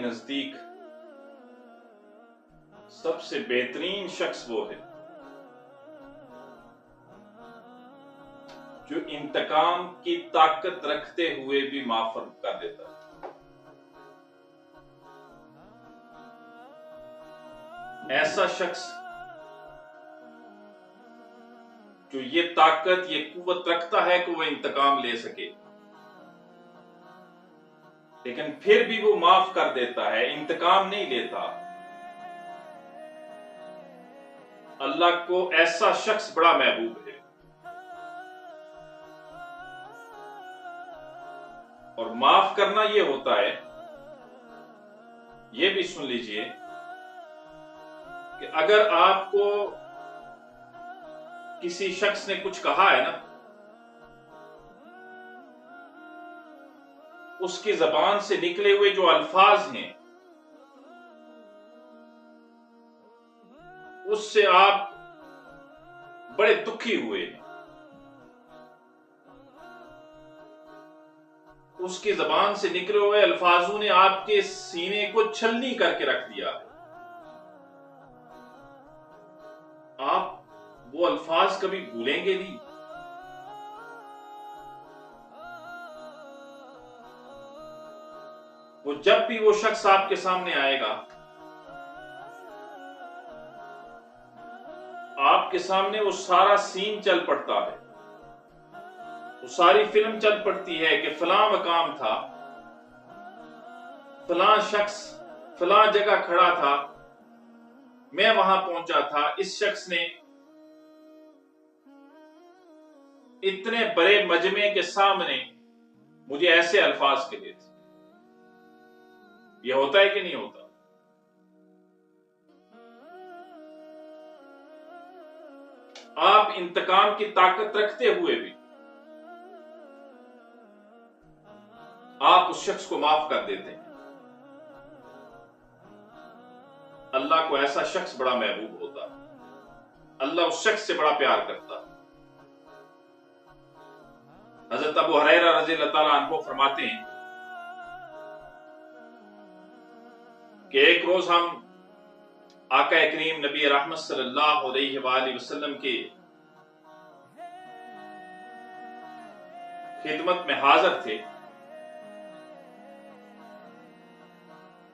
نزدیک سب سے بہترین شخص وہ ہے جو انتقام کی طاقت رکھتے ہوئے بھی معاف کر دیتا ہے۔ ایسا شخص جو یہ طاقت، یہ قوت رکھتا ہے کہ وہ انتقام لے سکے، لیکن پھر بھی وہ معاف کر دیتا ہے، انتقام نہیں لیتا، اللہ کو ایسا شخص بڑا محبوب ہے۔ اور معاف کرنا یہ ہوتا ہے، یہ بھی سن لیجئے کہ اگر آپ کو کسی شخص نے کچھ کہا ہے نا، اس کی زبان سے نکلے ہوئے جو الفاظ ہیں اس سے آپ بڑے دکھی ہوئے، اس کی زبان سے نکلے ہوئے الفاظوں نے آپ کے سینے کو چھلنی کر کے رکھ دیا، آپ وہ الفاظ کبھی بھولیں گے نہیں۔ وہ جب بھی وہ شخص آپ کے سامنے آئے گا، آپ کے سامنے وہ سارا سین چل پڑتا ہے، وہ ساری فلم چل پڑتی ہے کہ فلاں مقام تھا، فلاں شخص فلاں جگہ کھڑا تھا، میں وہاں پہنچا تھا، اس شخص نے اتنے بڑے مجمع کے سامنے مجھے ایسے الفاظ کہے تھے۔ یہ ہوتا ہے کہ نہیں ہوتا؟ آپ انتقام کی طاقت رکھتے ہوئے بھی آپ اس شخص کو معاف کر دیتے ہیں۔ اللہ کو ایسا شخص بڑا محبوب ہوتا ہے، اللہ اس شخص سے بڑا پیار کرتا ہے۔ حضرت ابو ہریرہ رضی اللہ تعالیٰ عنہ فرماتے ہیں کہ ایک روز ہم آقا کریم نبی رحمت صلی اللہ علیہ وآلہ وسلم کی خدمت میں حاضر تھے،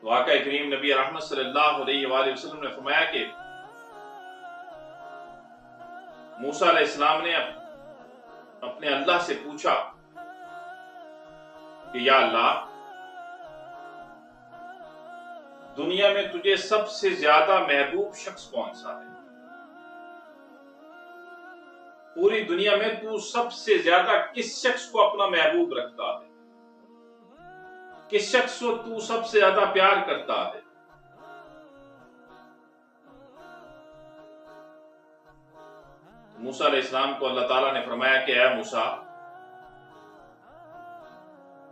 تو آقا کریم نبی رحمت صلی اللہ علیہ وآلہ وسلم نے فرمایا کہ موسیٰ علیہ السلام نے اپنے اللہ سے پوچھا کہ یا اللہ، دنیا میں تجھے سب سے زیادہ محبوب شخص کون سا ہے؟ پوری دنیا میں تو سب سے زیادہ کس شخص کو اپنا محبوب رکھتا ہے؟ کس شخص کو تو سب سے زیادہ پیار کرتا ہے؟ موسیٰ علیہ السلام کو اللہ تعالیٰ نے فرمایا کہ اے موسیٰ،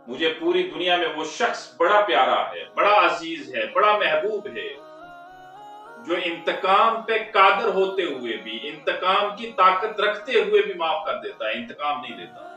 مجھے پوری دنیا میں وہ شخص بڑا پیارا ہے، بڑا عزیز ہے، بڑا محبوب ہے، جو انتقام پہ قادر ہوتے ہوئے بھی، انتقام کی طاقت رکھتے ہوئے بھی معاف کر دیتا ہے، انتقام نہیں لیتا۔